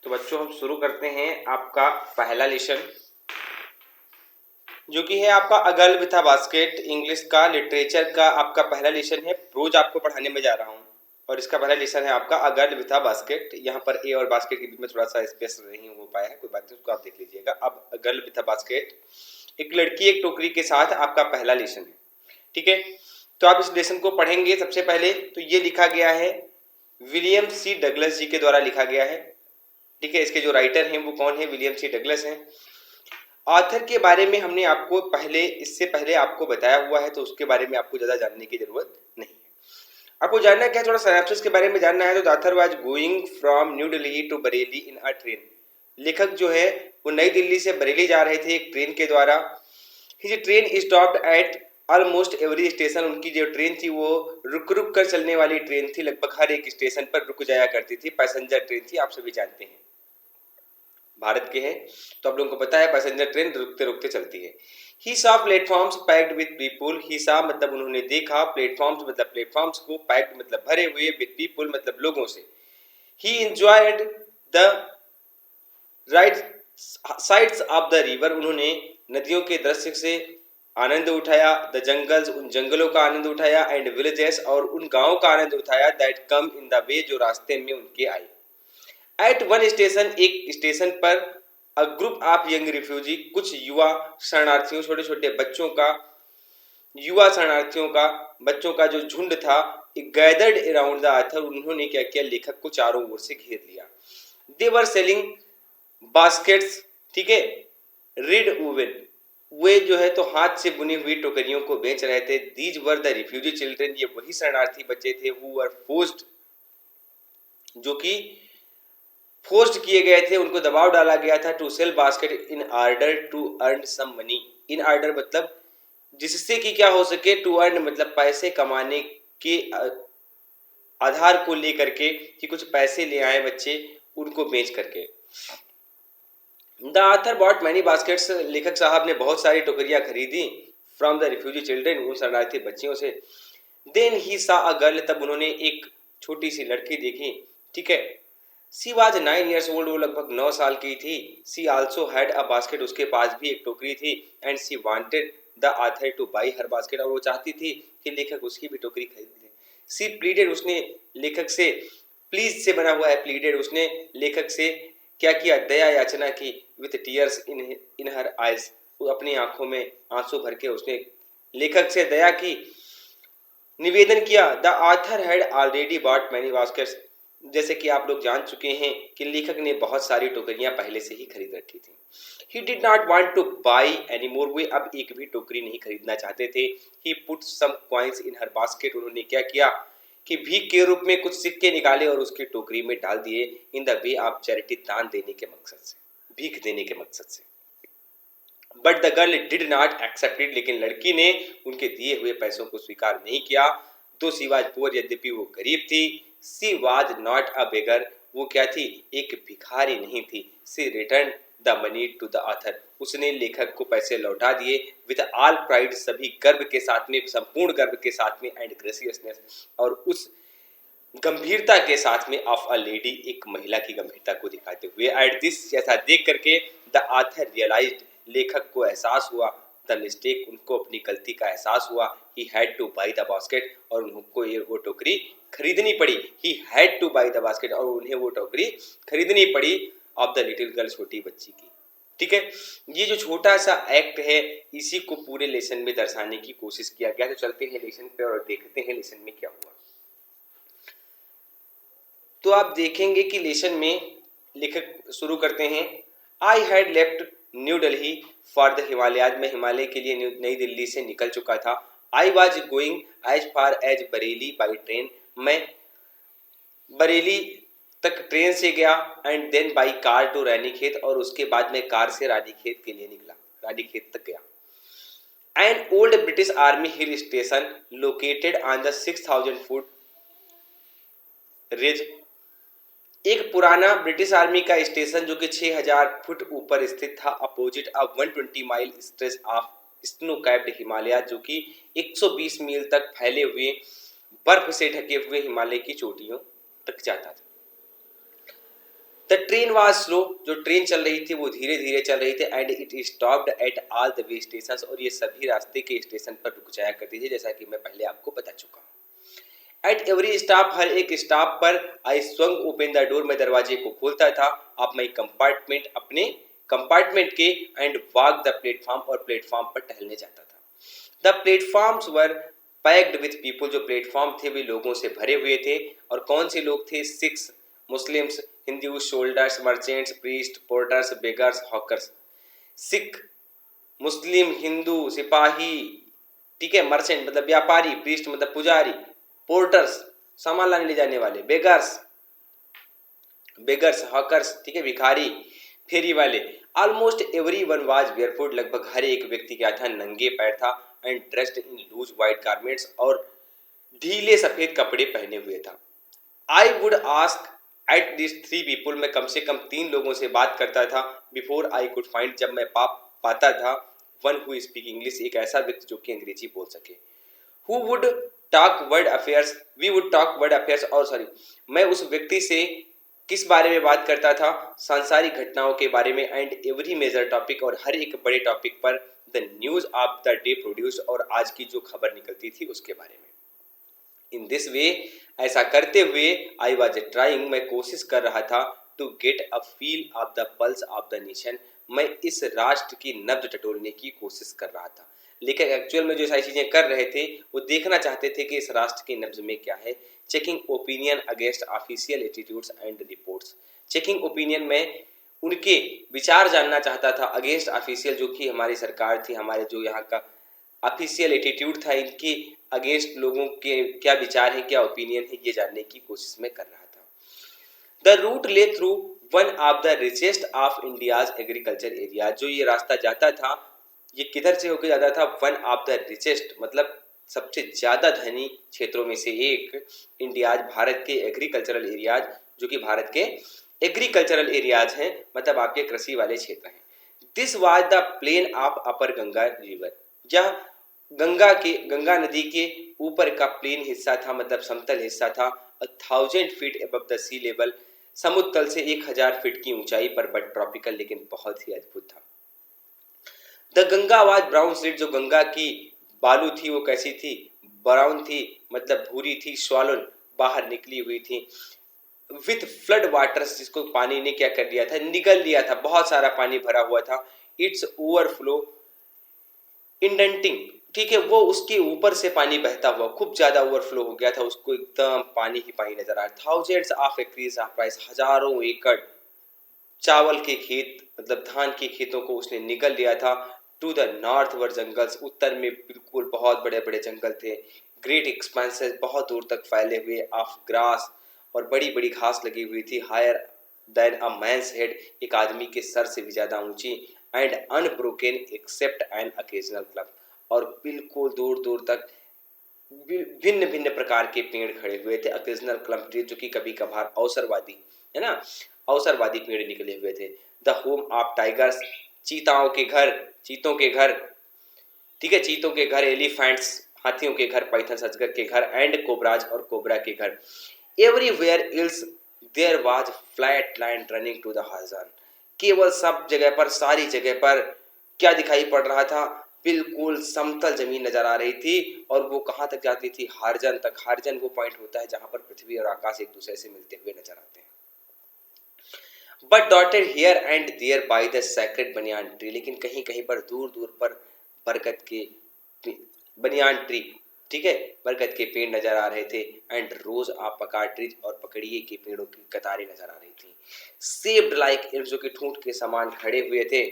तो बच्चों हम शुरू करते हैं आपका पहला लेसन, जो कि है आपका a girl with a basket. English का लिटरेचर का आपका पहला लेसन है। रोज आपको पढ़ाने में जा रहा हूँ और इसका पहला लेसन है आपका a girl with a basket. यहाँ पर ए और बास्केट के बीच में थोड़ा सा स्पेस नहीं हो पाया है, कोई बात नहीं, उसको आप देख लीजिएगा। अब a girl with a basket, एक लड़की एक टोकरी के साथ आपका पहला लेसन है। ठीक है, तो आप इस लेसन को पढ़ेंगे। सबसे पहले तो ये लिखा गया है विलियम सी डगलस जी के द्वारा लिखा गया है। ठीक है, इसके जो राइटर हैं वो कौन है? विलियम सी डगलस हैं। ऑथर के बारे में हमने आपको इससे पहले आपको बताया हुआ है, तो उसके बारे में आपको ज़्यादा जानने की जरूरत नहीं है। आपको जानना क्या है, थोड़ा सिनॉप्सिस के बारे में जानना है। तो the author was going from New Delhi to Bareilly in a train. लेखक जो है वो नई दिल्ली से बरेली जा रहे थे एक ट्रेन के द्वारा। His train stopped at almost every station. उनकी जो ट्रेन थी वो रुक रुक कर चलने वाली ट्रेन थी, लगभग हर एक स्टेशन पर रुक जाया करती थी। पैसेंजर ट्रेन थी, आप सभी जानते हैं, भारत के हैं तो आप लोगों को पता है पैसेंजर ट्रेन रुकते रुकते चलती है। He saw platforms packed with people. He saw मतलब उन्होंने देखा, प्लेटफॉर्म्स मतलब प्लेटफॉर्म्स को, पैक्ड मतलब भरे हुए, विद पीपुल मतलब लोगों से। ही enjoyed the right sides of the river. उन्होंने नदियों के दृश्य से आनंद उठाया। द जंगल्स, उन जंगलों का आनंद उठाया। एंड विलेजेस, और उन गांवों का आनंद उठाया। That come in the way, जो रास्ते में उनके आए। एट वन स्टेशन, एक स्टेशन पर, a group of young refugee, कुछ युवा शरणार्थियों, छोटे छोटे बच्चों का, युवा शरणार्थियों का, बच्चों का जो झुंड था, गैदर्ड अराउंड द ऑथर। उन्होंने क्या किया? लेखक को चारों ओर से घेर लिया। दे वर सेलिंग बास्केट्स। ठीक है, रीड वुमेन, वे जो है तो हाथ से बुनी हुई टोकरियों को बेच रहे थे। These were the refugee children, ये वही शरणार्थी बच्चे थे। हु वर फोर्स्ड, जो कि फोर्स्ड किए गए थे, उनको दबाव डाला गया था। To sell basket in order to earn some money. In order मतलब जिससे कि क्या हो सके, टू अर्न मतलब पैसे कमाने के आधार को लेकर के, कि कुछ पैसे ले आए बच्चे उनको बेच करके। The author bought many baskets, लेखक साहब ने बहुत सारी टोकरियां खरीदी। फ्रॉम द रिफ्यूजी चिल्ड्रन, उन शरणार्थी बच्चियों से। देन ही सा अ गर्ल, तब उन्होंने एक छोटी सी लड़की देखी। ठीक है, सी वॉज 9 years old, वो लगभग 9 साल की थी। She also had a basket, उसके पास भी एक टोकरी थी। And she wanted the author to buy her basket, और वो चाहती थी कि लेखक उसकी भी टोकरी खरीद ले। सी प्लीडेड, उसने लेखक से, प्लीज से बना हुआ है प्लीडेड, उसने लेखक से क्या किया? दया याचना की। With tears in her eyes, अपनी आंखों में आंसू भर के उसने लेखक से दया की, निवेदन किया। The author had already bought many baskets, जैसे कि आप लोग जान चुके हैं कि लेखक ने बहुत सारी टोकरियां पहले से ही खरीद रखी थी। He did not want to buy any more, वे अब एक भी टोकरी नहीं खरीदना चाहते थे। He put some coins in her basket, उन्होंने क्या किया कि भीख के रूप में कुछ सिक्के निकाले और उसकी टोकरी में डाल दिए। In the way of charity, दान देने के मकसद से, भीख देने के मकसद से। But the girl did not accept it, लेकिन लड़की ने उनके दिए हुए पैसों को स्वीकार नहीं किया। दो सी वाज पुअर, यद्यपि वो गरीब थी। सी वाज नॉट अ बेगर, वो क्या थी? एक भिखारी नहीं थी। She return the money to the author, उसने लेखक को पैसे लौटा दिए। विद ऑल प्राइड, सभी गर्व के साथ में, संपूर्ण गर्व के साथ में। एंड ग्रेसियसनेस, और उस गंभीरता के साथ में, ऑफ अ लेडी, एक महिला की गंभीरता को दिखाते हुए। एट दिस, ऐसा देख करके, द ऑथर रियलाइज्ड, लेखक को एहसास हुआ। द मिस्टेक, उनको अपनी गलती का एहसास हुआ। He had two by the basket, और उनको ये वो टोकरी खरीदनी पड़ी। He had two by the basket, और उन्हें वो टोकरी खरीदनी पड़ी। ऑफ द लिटिल गर्ल, छोटी बच्ची की। ठीक है, ये जो छोटा सा एक्ट है, इसी को पूरे लेसन में दर्शाने की कोशिश किया गया। तो चलते हैं लेसन पे और देखते हैं लेसन में क्या हुआ। तो आप देखेंगे कि लेसन में लेखक शुरू करते हैं। I had left new Delhi for the Himalayas, मैं हिमालय के लिए नई दिल्ली से निकल चुका था। I was going as far as Bareilly by train, मैं बरेली तक ट्रेन से गया। And then by car to Ranikhet, और उसके बाद मैं कार से रानीखेत के लिए निकला, रानीखेत तक गया। An old British army hill station located on the 6000 foot ridge, एक पुराना ब्रिटिश आर्मी का स्टेशन जो कि 6000 फुट ऊपर स्थित था। अपोजिट अब 120 mile stretch of snow capped Himalaya, जो कि 120 मील तक फैले हुए बर्फ से ढके हुए हिमालय की चोटियों तक जाता था। द ट्रेन वाज स्लो, जो ट्रेन चल रही थी वो धीरे धीरे चल रही थी, and it stopped at all the way station, और ये सभी रास्ते के स्टेशन पर रुक जाया करती थी, जैसा कि मैं पहले आपको बता चुका हूँ। एट एवरी स्टॉप, हर एक स्टॉप पर आई स्वंग ओपन द डोर, मैं दरवाजे को खोलता था, ऑफ माई कंपार्टमेंट, अपने कंपार्टमेंट के, एंड वॉक द प्लेटफॉर्म, और प्लेटफॉर्म पर टहलने जाता था। The platforms were packed with people, जो प्लेटफॉर्म थे वे लोगों से भरे हुए थे, और कौन से लोग थे? Sikhs, Muslims, Hindu, soldiers, merchants, priest, porters, beggars, hawkers. Sikh, Muslim, Hindu, सिपाही, ठीक है, मर्चेंट मतलब व्यापारी, प्रीस्ट मतलब पुजारी, पोर्टर्स सामान लाने ले जाने वाले, बेगर्स हॉकर्स, ठीक है, भिखारी, फेरी वाले। Almost everyone was barefoot, लगभग हर एक व्यक्ति क्या था? नंगे पैर था, and dressed in loose white garments, और ढीले सफेद कपड़े पहने हुए था। I would ask at this three people, मैं कम से कम 3 लोगों से बात करता था, बिफोर आई कुड फाइंड, जब मैं पाता था, वन हु स्पीक इंग्लिश, एक ऐसा व्यक्ति जो कि अंग्रेजी बोल सके। Who would talk world affairs, we would talk world affairs, और सॉरी, मैं उस व्यक्ति से किस बारे में बात करता था? सांसारिक घटनाओं के बारे में, एंड एवरी मेजर टॉपिक, और हर एक बड़े टॉपिक पर, the news of the day produced, और आज की जो खबर निकलती थी उसके बारे में। इन दिस वे, ऐसा करते हुए, आई वॉज ट्राइंग, मैं कोशिश कर रहा था, to get a feel of the pulse of the nation, मैं इस राष्ट्र की नब्ज टटोलने की कोशिश कर रहा था। लेकिन एक्चुअल में जो सारी चीजें कर रहे थे वो देखना चाहते थे कि इस राष्ट्र की नब्ज में क्या है। Checking opinion against official attitudes and reports, checking opinion में उनके विचार जानना चाहता था, अगेंस्ट ऑफिशियल जो कि हमारी सरकार थी, हमारे जो यहाँ का ऑफिशियल एटीट्यूड था, इनके अगेंस्ट लोगों के क्या विचार है, क्या ओपिनियन है, ये जानने की कोशिश में कर रहा था। द रूट ले through one of the richest of India's agriculture area, जो ये रास्ता जाता था, ये किधर से होकर जाता था? वन ऑफ द रिचेस्ट मतलब सबसे ज्यादा धनी क्षेत्रों में से एक, इंडियाज भारत के एग्रीकल्चरल एरियाज, जो कि भारत के एग्रीकल्चरल एरियाज हैं, मतलब आपके कृषि वाले क्षेत्र हैं। This was the plain of upper Ganga river, यह गंगा नदी के ऊपर का प्लेन हिस्सा था, मतलब समतल हिस्सा था, 1000 feet above the sea level, समुद्र तल से 1000 फीट की ऊंचाई पर, बट ट्रॉपिकल, लेकिन बहुत ही अद्भुत था। The Ganga was brown seed, जो गंगा की बालू थी वो कैसी थी? ब्राउन थी, मतलब भूरी थी, स्वॉलन बाहर निकली हुई थी, विथ फ्लड वाटर्स, जिसको पानी ने क्या कर लिया था? निगल लिया था, बहुत सारा पानी भरा हुआ था। इट्स ओवरफ्लो इंडेंटिंग, ठीक है, वो उसके ऊपर से पानी बहता हुआ खूब ज्यादा ओवरफ्लो हो गया था, उसको एकदम पानी ही पानी नजर आ रहा। थाउजेंड्स ऑफ एक्रीज ऑफ राइस, हजारों एकड़ चावल के खेत, मतलब धान के खेतों को उसने निगल लिया था। To the northward jungles, उत्तर में बिल्कुल बहुत बड़े बड़े जंगल थे। ग्रेट एक्सपेंसेस, बहुत दूर तक फैले हुए, ऑफ ग्रास, और बड़ी बड़ी घास लगी हुई थी, higher than a man's head, एक आदमी के सर से भी ज्यादा ऊंची, and unbroken except an occasional club, और बिल्कुल दूर दूर तक भिन्न भिन्न प्रकार के पेड़ खड़े हुए थे, अकेजनल क्लब ट्री, जो कि कभी कभार अवसरवादी, है ना, अवसरवादी पेड़ निकले हुए थे। द होम ऑफ टाइगर्स, चीताओं के घर, चीतों के घर, ठीक है, चीतों के घर, एलिफेंट्स, हाथियों के घर, पाइथन अजगर के घर, एंड कोबराज, और कोबरा के घर। Everywhere else there was flat land running to the horizon, केवल सब जगह पर, सारी जगह पर क्या दिखाई पड़ रहा था? बिल्कुल समतल जमीन नजर आ रही थी, और वो कहां तक जाती थी? हार्जन तक। हार्जन वो पॉइंट होता है जहां पर पृथ्वी और आकाश एक दूसरे से मिलते हुए नजर आते हैं। But dotted here and there by the sacred banyan tree, लेकिन कहीं कहीं पर दूर दूर पर बरगद के बनियान ट्री, ठीक है, बरगद के पेड़ नजर आ रहे थे, एंड रोज ऑफ पकार ट्रीज, और पकड़िए के पेड़ों की कतारें नजर आ रही थी। सेव्ड लाइक, जो कि ठूंठ के समान खड़े हुए थे,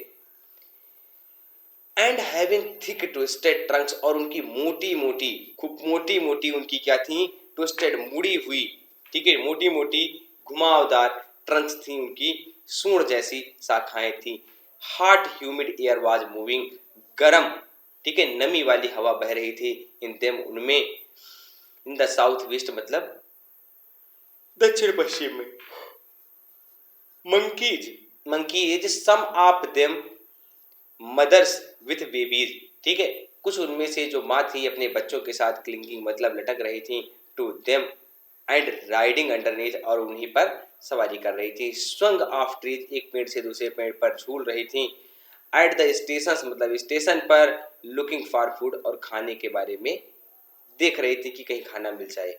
and having thick twisted Trunks, और उनकी मोटी मोटी, खूब मोटी मोटी उनकी क्या थी? ट्विस्टेड, मुड़ी हुई, ठीक है, मोटी मोटी घुमावदार ट्रंक्स थी उनकी, सूंड जैसी शाखाएं थी। Hot humid air was moving, गरम, ठीक है, नमी वाली हवा बह रही थी, इन देम, उनमें, इन द साउथ वेस्ट मतलब दक्षिण पश्चिम में। Monkeys some of them mothers with babies, ठीक है, कुछ उनमें से जो माँ थी अपने बच्चों के साथ क्लिंगिंग मतलब लटक रही थी, to them, and riding underneath, और उन्हीं पर सवारी कर रही थी। स्वंग ऑफ ट्रीज, एक पेड़ से दूसरे पेड़ पर झूल रही थी। एट द स्टेशन, मतलब स्टेशन पर, लुकिंग फॉर फूड, और खाने के बारे में देख रही थी कि कहीं खाना मिल जाए।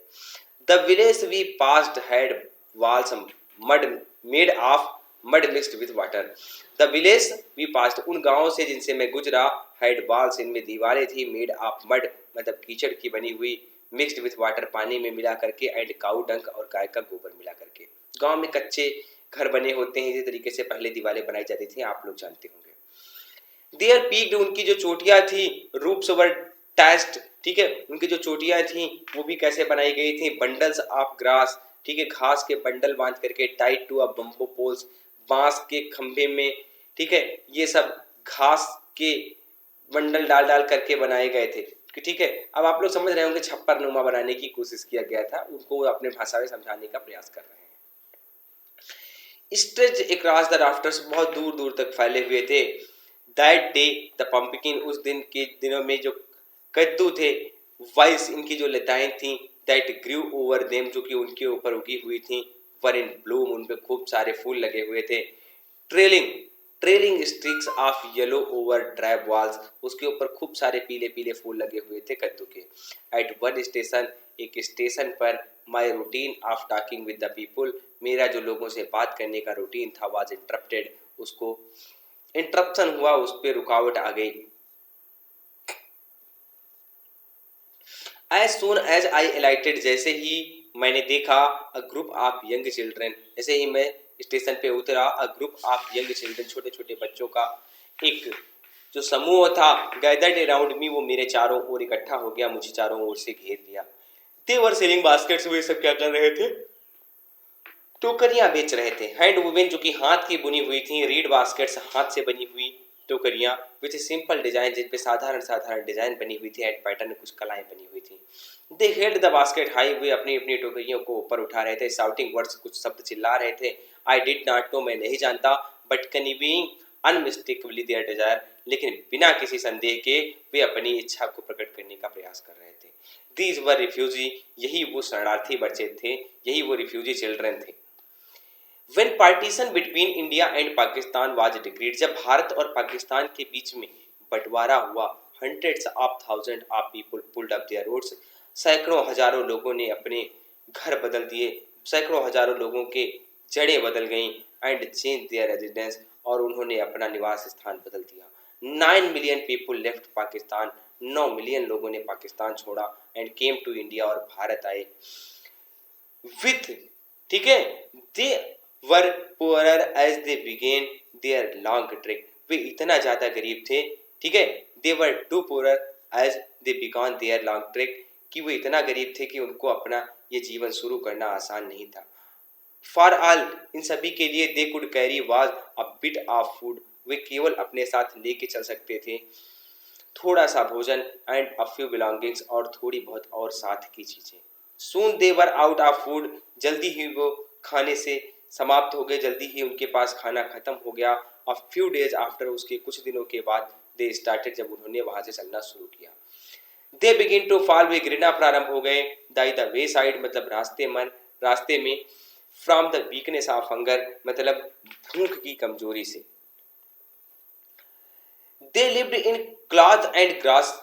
The village we passed had walls mud made of mud mixed with water. The village we passed, उन गांवों से जिनसे मैं गुजरा, हैड वॉल्स, इनमें दीवारें थी, मेड ऑफ मड, मतलब कीचड़ की बनी हुई, मिक्स्ड विथ वाटर, पानी में मिला करके, एंड काउ डंक, और गाय का गोबर मिला करके। गांव में कच्चे घर बने होते हैं, इसी तरीके से पहले दीवारें बनाई जाती थी, आप लोग जानते होंगे। देयर पीक्ड, उनकी जो चोटियां थी, रूप्स वर टैच्ड, ठीक है, उनकी जो चोटियां थी वो भी कैसे बनाई गई थी, बंडल्स ऑफ ग्रास, ठीक है, घास के बंडल बांध करके, tied to a bamboo poles, बांस के खंभे में, ठीक है, ये सब घास के बंडल डाल डाल करके बनाए गए थे। ठीक है, अब आप लोग समझ रहे होंगे छप्पर नुमा बनाने की कोशिश किया गया था, उनको अपने भाषा में समझाने का प्रयास कर रहे हैं। स्ट्रेच अक्रॉस द राफ्टर्स, बहुत दूर दूर तक फैले हुए थे। दैट डे द पंपकिन, उस दिन के दिनों में जो कद्दू थे, वाइस, इनकी जो लताएं थी, दैट ग्रू ओवर देम, जो कि उनके ऊपर उगी हुई थी, वर इन ब्लूम, उन पे खूब सारे फूल लगे हुए थे। Trailing trailing streaks of yellow over dry walls, उसके ऊपर खूब सारे पीले पीले फूल लगे हुए थे कद्दू के। एट वन स्टेशन, एक स्टेशन पर, my routine of talking with the people, मेरा जो लोगों से बात करने का रूटीन था, वाज इंटरप्टेड, उसको इंटरप्शन हुआ, उस पर रुकावट आ गई। एज सोन एज आई एलाइटेड, जैसे ही मैंने देखा, a group of young children, जैसे ही मैं स्टेशन पे उतरा, a group of young children, छोटे छोटे बच्चों का एक जो समूह था, गैदर्ड अराउंड मी, वो मेरे चारों ओर इकट्ठा हो गया, मुझे चारों ओर से घेर लिया। दे वर सेलिंग बास्केट्स, वे सब क्या कर रहे थे, टोकरियां बेच रहे थे। हैंड वुमेन, जो कि हाथ की बुनी हुई थी, रीड बास्केट्स, हाथ से बनी हुई टोकरियां, विथ सिंपल डिजाइन, जिस पे साधारण साधारण डिजाइन बनी हुई थी, एंड पैटर्न में कुछ कलाएं बनी हुई थी। They held the basket high, वे अपनी अपनी टोकरियों को ऊपर उठा रहे थे, शाउटिंग वर्ड्स, कुछ शब्द चिल्ला रहे थे। आई डिड नॉट नो, मैं नहीं जानता, बट कन्वीइंग अनमिस्टेकेबली देयर डिजायर, लेकिन बिना किसी संदेह के वे अपनी इच्छा को प्रकट करने का प्रयास कर रहे थे। दीज वर रिफ्यूजी, यही वो शरणार्थी बच्चे थे, यही वो रिफ्यूजी चिल्ड्रन थे। When partition between India and Pakistan was decreed, जब भारत और पाकिस्तान के बीच में बंटवारा हुआ, hundreds of thousands of people pulled up their roads, सैकड़ों हजारों लोगों ने अपने घर बदल दिए, सैकड़ों हजारों लोगों के जड़ें बदल गईं, एंड चेंज देयर रेजिडेंस, और उन्होंने अपना निवास स्थान बदल दिया। 9 million people left Pakistan, 9 million लोगों ने पाकिस्तान छोड़ा, एंड केम टू इंडिया, और भारत आए। विथ, ठीक है, they were poorer as they began their long trek, वे इतना ज्यादा गरीब थे, ठीक है, they were too poorer as they began their long trek, कि वो इतना गरीब थे कि उनको अपना ये जीवन शुरू करना आसान नहीं था। फॉर ऑल, इन सभी के लिए, they could carry was a bit of food, वे केवल अपने साथ लेके चल सकते थे थोड़ा सा भोजन, एंड अ फ्यू बिलोंगिंग्स, और थोड़ी बहुत और साथ की चीजें। सून दे वर आउट ऑफ फूड, जल्दी ही वो खाने से समाप्त हो गए, जल्दी ही उनके पास खाना खत्म हो गया। अ फ्यू डेज आफ्टर, उसके कुछ दिनों के बाद, दे स्टार्टेड, जब उन्होंने वहां से चलना शुरू किया। दे बिगिन टू फॉल, वे गिरना प्रारंभ हो गए। दाई द वे साइड, मतलब रास्ते में। From the weakness of hunger, मतलब भूख की कमजोरी से। They lived in cloth and grass,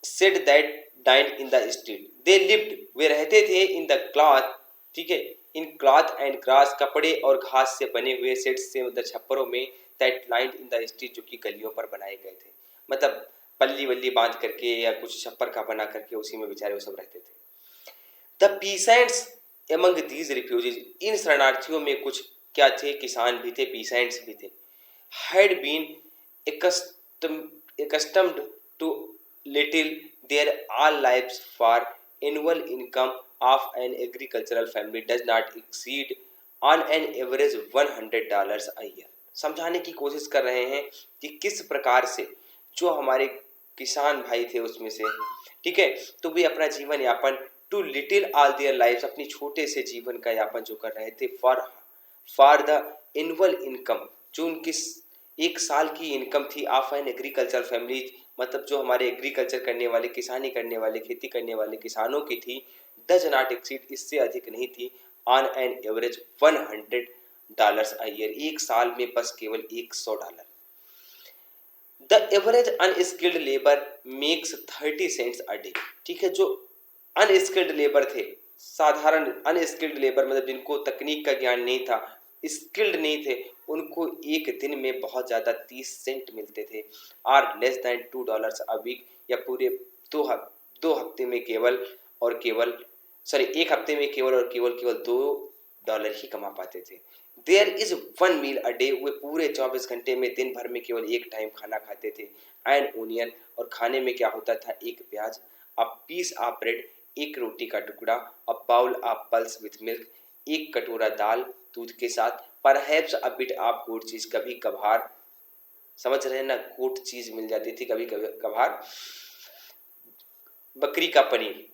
said that डाइंड in the street. They lived, वे रहते थे, इन द क्लॉथ, ठीक है, इन क्लॉथ एंड ग्रास, कपड़े और घास से बने हुए, सेट्स से, मतलब छप्परों में, that lined in the street, जो कि गलियों पर बनाए गए थे, मतलब पल्ली वल्ली बांध करके या कुछ छप्पर का बना करके उसी में बेचारे वो सब रहते थे। The peasants among these refugees, इन शरणार्थियों में कुछ क्या थे, किसान भी थे, पीसेंट्स भी थे। Had been accustomed to little their all lives, for annual income of an agricultural family does not exceed on an average $100 a year। समझाने की कोशिश कर रहे हैं कि किस प्रकार से जो हमारे किसान भाई थे उसमें से, ठीक है, तो वे अपना जीवन यापन, to little all their life, अपनी छोटे से जीवन का यापन जो कर रहे थे, फॉर द एनुअल इनकम, जो उनकी एक साल की इनकम थी, ऑफ एन एग्रीकल्चर फैमिली, मतलब जो हमारे एग्रीकल्चर करने वाले, किसानी करने वाले, खेती करने वाले किसानों की थी, डज नॉट एक्सीड, इससे अधिक नहीं थी, on an average $100 a year, एक साल में बस केवल $100। The average unskilled labour makes 30 cents a day. ठीक है, जो अनस्किल्ड लेबर थे, साधारण अनस्किल्ड लेबर मतलब जिनको तकनीक का ज्ञान नहीं था, स्किल्ड नहीं थे, उनको एक दिन में बहुत ज़्यादा 30 सेंट मिलते थे, are less than $2 a week, या पूरे दो हफ्ते में केवल और केवल सॉरी एक हफ्ते में केवल और केवल $2 ही कमा पाते थे। There is 1 meal a day, वे पूरे 24 घंटे में दिन भर में केवल एक टाइम खाना खाते थे। एंड ओनियन, और खाने में क्या होता था, एक प्याज, अ पीस ऑफ ब्रेड, एक रोटी का टुकड़ा, a bowl of pulse with milk, एक कटोरा दाल दूध के साथ, perhaps a bit of good cheese, कभी कभार, समझ रहे हैं ना, गुड चीज मिल जाती थी कभी कभी कभार, बकरी का पनीर।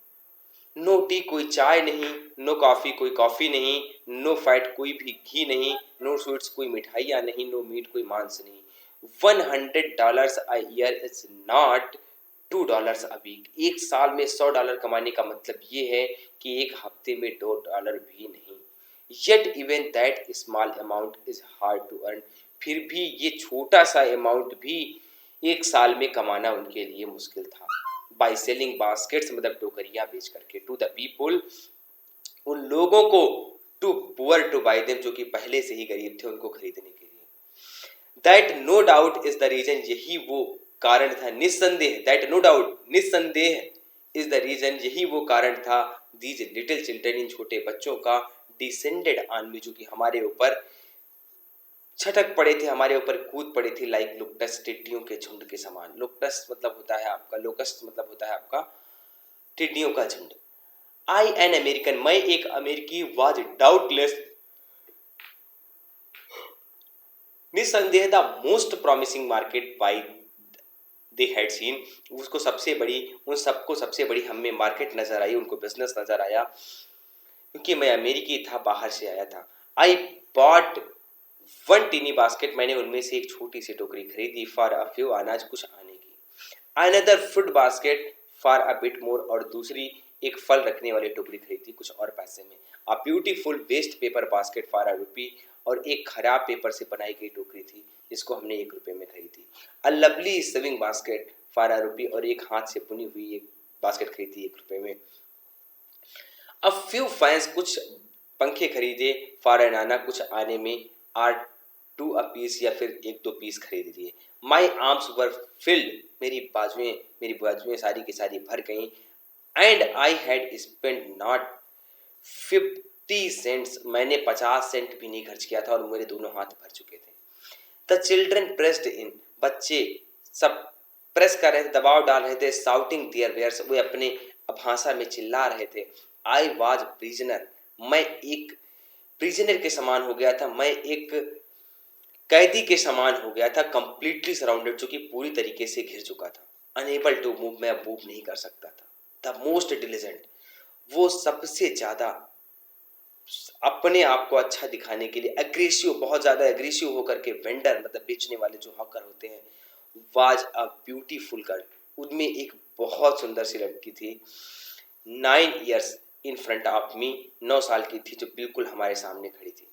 नो टी, कोई चाय नहीं, नो कॉफ़ी, कोई कॉफ़ी नहीं, नो फैट, कोई भी घी नहीं, नो स्वीट्स, कोई मिठाइयाँ नहीं, नो मीट, कोई मांस नहीं। $100 a year is not $2 a week, एक साल में $100 कमाने का मतलब ये है कि एक हफ्ते में $2 भी नहीं। Yet even that small amount is hard to earn, फिर भी ये छोटा सा अमाउंट भी एक साल में कमाना उनके लिए मुश्किल था। बाई सेलिंग बास्केट्स, मतलब टोकरियां बेच करके, टू द पीपुल, उन लोगों को, too poor to buy them, जो कि पहले से ही गरीब थे उनको खरीदने के लिए। That no doubt is the reason, यही वो कारण था, निस्संदेह, दैट नो डाउट, निस्संदेह, इज द रीजन, यही वो कारण था, दीज लिटिल चिल्ड्रन, इन छोटे बच्चों का, डिसेंडेड ऑन मी, जो कि हमारे ऊपर छटक पड़े थे, हमारे ऊपर कूद पड़े थे, लाइक लुकटस, टिड्डियों के झुंड के समान। लुकटस मतलब होता है आपका, लोकस्ट मतलब होता है आपका टिड्डियों का झुंड। आई एन अमेरिकन, मैं एक अमेरिकी, वाज डाउटलेस, निस्संदेह, the most promising market by they had seen, उसको सबसे बड़ी, उन सबको सबसे बड़ी हमें मार्केट नजर आई, उनको बिजनेस नजर आया, क्योंकि मैं अमेरिकी था, बाहर से आया था। आई बॉट 1 टीनी बास्केट, मैंने उनमें से एक छोटी सी टोकरी खरीदी, फॉर अ फ्यू, अनाज कुछ आने की। Another fruit basket for a bit more, और दूसरी एक फल रखने वाली टोकरी खरीदी कुछ और पैसे में। A beautiful waste paper basket for a rupee, और एक खराब पेपर से बनाई गई टोकरी थी जिसको हमने ₹1 में खरीदी। A lovely sewing basket for a rupee, और एक हाथ से बुनी हुई एक बास्केट खरीदी ₹1 में। अ फ्यू फैंस, कुछ पंखे खरीदे, फॉर एन आना, कुछ आने में, आर 2 अ पीस, या फिर 1-2 पीस खरीद लिए। माई आर्म्स वर फिल्ड, मेरी बाजुएं सारी की सारी भर गईं, and I had spend not 50 cents, मैंने 50 सेंट भी नहीं खर्च किया था, और मेरे दोनों हाथ भर चुके थे। द चिल्ड्रन प्रेस्ड इन, बच्चे सब प्रेस कर रहे थे, दबाव डाल रहे थे, साउटिंग दियर वेयर्स, वे अपने भाषा में चिल्ला रहे थे। आई वॉज प्रिजनर, मैं एक प्रिजनर के समान हो गया था, मैं एक कैदी के समान हो गया था, कंप्लीटली सराउंडेड, जो कि पूरी तरीके से घिर चुका था। अनेबल टू मूव, मैं अब मूव नहीं कर सकता था। द मोस्ट डिलीजेंट, वो सबसे ज्यादा अपने आप को अच्छा दिखाने के लिए एग्रेसिव, बहुत ज्यादा एग्रेसिव होकर के, वेंडर मतलब बेचने वाले जो हॉकर होते हैं, वाज अ ब्यूटीफुल गर्ल, उनमें एक बहुत सुंदर सी लड़की थी, 9 years in front of me, 9 साल की थी, जो बिल्कुल हमारे सामने खड़ी थी।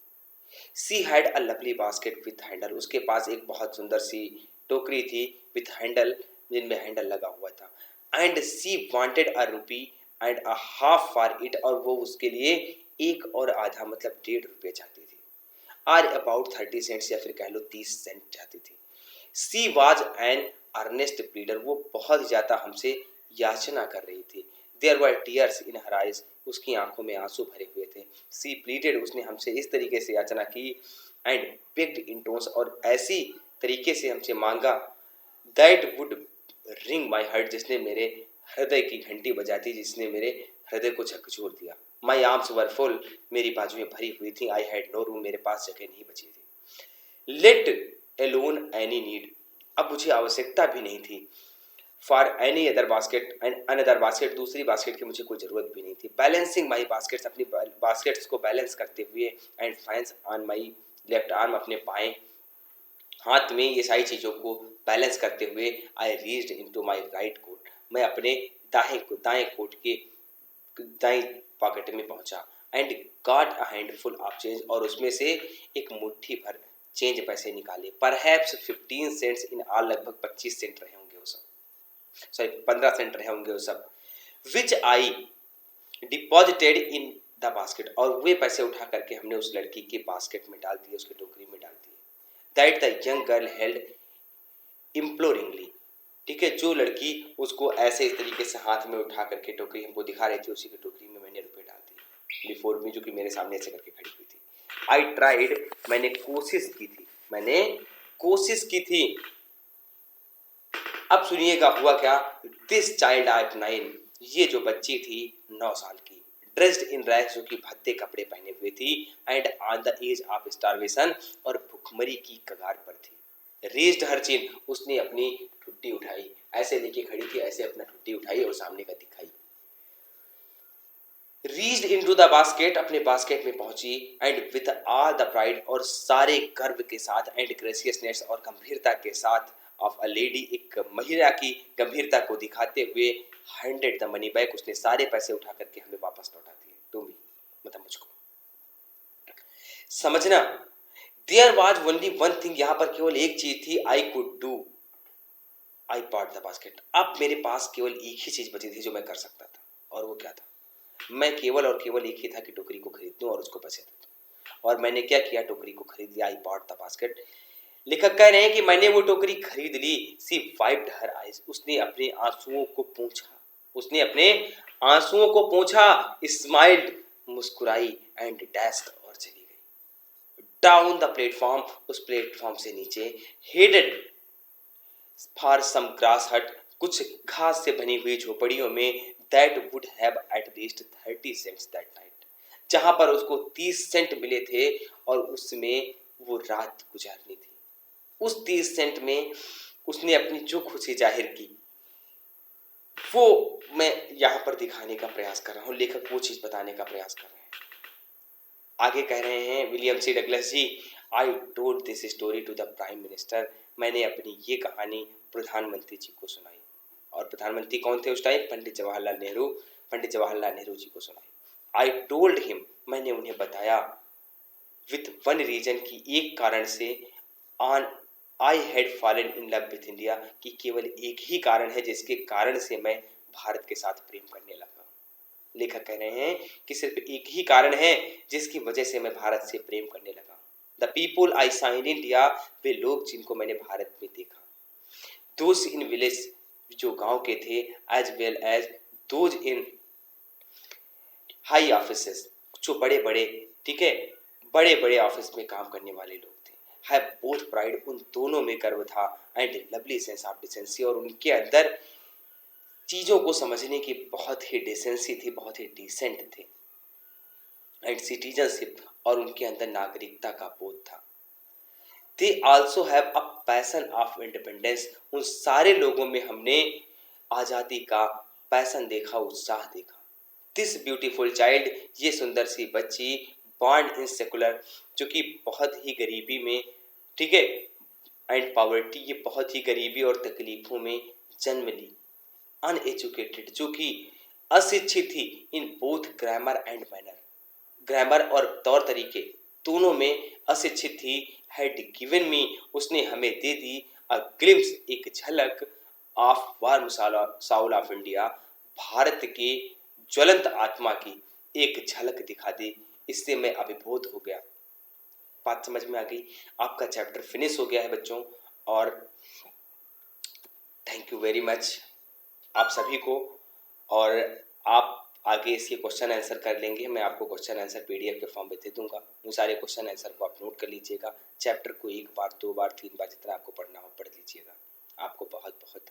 She had a lovely basket with handle, उसके पास एक बहुत सुंदर सी टोकरी थी, विथ हैंडल, जिनमें हैंडल लगा हुआ था। And she wanted a rupee and a half for it, और वो उसके लिए एक और आधा मतलब ₹1.5 चाहती थी, आर अबाउट 30 सेंट्स, या फिर कह लो 30 सेंट चाहती थी। She was an earnest pleader, वो बहुत ज्यादा हमसे याचना कर रही थी। There were tears in her eyes, उसकी आंखों में आंसू भरे हुए थे। सी प्लीडेड, उसने हमसे इस तरीके से याचना की, एंड पिक्ड इन टोन्स, और ऐसी तरीके से हमसे मांगा, that would ring my heart, जिसने मेरे हृदय की घंटी बजाती, जिसने मेरे हृदय को झकझोर दिया। माई आर्म्स वर फुल, मेरी बाजुएं भरी हुई थी। आई हैड नो रूम, मेरे पास जगह नहीं बची थी। लेट एलोन एनी नीड, अब मुझे आवश्यकता भी नहीं थी, for any other basket and another basket, दूसरी बास्केट की मुझे कोई ज़रूरत भी नहीं थी। बैलेंसिंग माई बास्केट्स, अपनी बास्केट्स को बैलेंस करते हुए, and फाइंस on my left arm, अपने बाएं हाथ में ये सारी चीज़ों को बैलेंस करते हुए, I reached into my right coat, मैं अपने दाएं कोट के दाएं पॉकेट में पहुंचा and got a handful of change, और उसमें से एक मुट्ठी भर चेंज पैसे निकाले। परहैप्स 15 सेंट्स इन ऑल, लगभग 25 सेंट रहे होंगे वो सब, सॉरी 15 सेंट रहे होंगे वो सब। विच आई डिपॉजिटेड इन द बास्केट, और वे पैसे उठा करके हमने उस लड़की के बास्केट में डाल दिए, उसकी टोकरी में डाल दिए। That the young girl held imploringly, ठीक है, जो लड़की उसको ऐसे इस तरीके से हाथ में उठा करके टोकरी हमको दिखा रही थी, उसी की टोकरी में मैंने रुपए डाल दिए बिफोर मी, जो कि मेरे सामने ऐसे करके खड़ी हुई थी। आई ट्राइड, मैंने कोशिश की थी, मैंने कोशिश की थी। अब सुनिएगा हुआ क्या। दिस चाइल्ड ऑफ 9, ये जो बच्ची थी 9 साल की, ड्रेस्ड इन रैग्स, जो कि भद्दे कपड़े पहने हुए थी, and on the edge of starvation, और भुखमरी की कगार पर थी। रेज्ड हर चिन, उसने अपनी ठुड्डी उठाई, ऐसे लेके खड़ी थी, ऐसे अपना ठुड्डी उठाई और सामने का दिखाई। रीच्ड इनटू द बास्केट, अपने बास्केट में पहुंची, and with all the pride, और सारे गर्व के साथ, एंड ग्रेसियसनेस, और गंभीरता के साथ, ऑफ अ लेडी, एक महिला की गंभीरता को दिखाते हुए, हैंडेड द मनी बैक, उसने सारे पैसे उठा करके हमें वापस लौटा दिए, टू मी, मतलब मुझको। समझना, there was only one thing, यहां पर केवल एक चीज थी, I could do, I bought the basket. अब मेरे पास केवल एक ही चीज बची थी जो मैं कर सकता था, और वो क्या था, मैं केवल और केवल एक ही था कि टोकरी को खरीद दूं और उसको पैसे दे दूं। और मैंने क्या किया, टोकरी को खरीद लिया, आई बॉट द बास्केट। लेखक कह रहे हैं कि मैंने वो टोकरी खरीद ली। सी वाइप्ड हर आईज, उसने अपने आंसुओं को पोंछा, उसने अपने आंसुओं को पोंछा, स्माइल्ड, मुस्कुराई, एंड डैश्ड, और चली गई। डाउन द प्लेटफॉर्म, उस प्लेटफॉर्म से नीचे, हेडेड फॉर सम ग्रास हट, कुछ घास से बनी हुई झोपड़ियों में, that would have at least 30 cents that night, जहां पर उसको 30 सेंट मिले थे, और उसमें वो रात गुजारनी थी। उस 30 सेंट में उसने अपनी जो खुशी जाहिर की, वो मैं यहां पर दिखाने का प्रयास कर रहा हूं। लेखक वो चीज बताने का प्रयास कर रहे हैं। आगे कह रहे हैं William C Douglas ji, I told this story to the prime minister, मैंने अपनी ये कहानी प्रधानमंत्री जी को सुनाई। और प्रधानमंत्री कौन थे उस टाइम, पंडित जवाहरलाल नेहरू, पंडित जवाहरलाल नेहरू जी को सुनाई। आई टोल्ड हिम, मैंने उन्हें बताया, विथ वन रीजन, की एक कारण से, on I had fallen in love with India, कि केवल एक ही कारण है जिसके कारण से मैं भारत के साथ प्रेम करने लगा। लेखक कह रहे हैं कि सिर्फ एक ही कारण है जिसकी वजह से मैं भारत से प्रेम करने लगा। द पीपुल आई सा इन इंडिया, वे लोग जिनको मैंने भारत में देखा। दोज इन विलेज, जो गांव के थे, as well as those in high offices, जो बड़े बड़े, ठीक है, बड़े बड़े ऑफिस में काम करने वाले लोग थे। है बोथ प्राइड, उन दोनों में गर्व था, and lovely sense of decency, और उनके अंदर चीज़ों को समझने की बहुत ही डिसेंसी थी, बहुत ही डिसेंट थे, एंड सिटीजनशिप, और उनके अंदर नागरिकता का बोध था। They also have a passion of independence, उन सारे लोगों में हमने आज़ादी का पैशन देखा, उत्साह देखा। दिस ब्यूटीफुल चाइल्ड, ये सुंदर सी बच्ची, बॉर्न इन सेकुलर, जो कि बहुत ही गरीबी में, ठीक है, एंड पॉवर्टी, ये बहुत ही गरीबी और तकलीफों में जन्म ली। अनएजुकेटेड, जो कि अशिक्षित थी, in both grammar and manner, grammar और तौर तरीके दोनों में अशिक्षित थी। हैड गिवन मी, उसने हमें दे दी, अ ग्लिम्स, एक झलक, of warm Saul of India, Bharat के ज्वलंत आत्मा की एक झलक दिखा दी। इससे मैं अभिभूत हो गया। बात समझ में आ गई। आपका चैप्टर फिनिश हो गया है बच्चों, और थैंक यू वेरी मच आप सभी को। और आप आगे इसके क्वेश्चन आंसर कर लेंगे, मैं आपको क्वेश्चन आंसर पीडीएफ के फॉर्म में दे दूंगा। उन सारे क्वेश्चन आंसर को आप नोट कर लीजिएगा। चैप्टर को 1 बार 2 बार 3 बार जितना आपको पढ़ना हो पढ़ लीजिएगा। आपको बहुत बहुत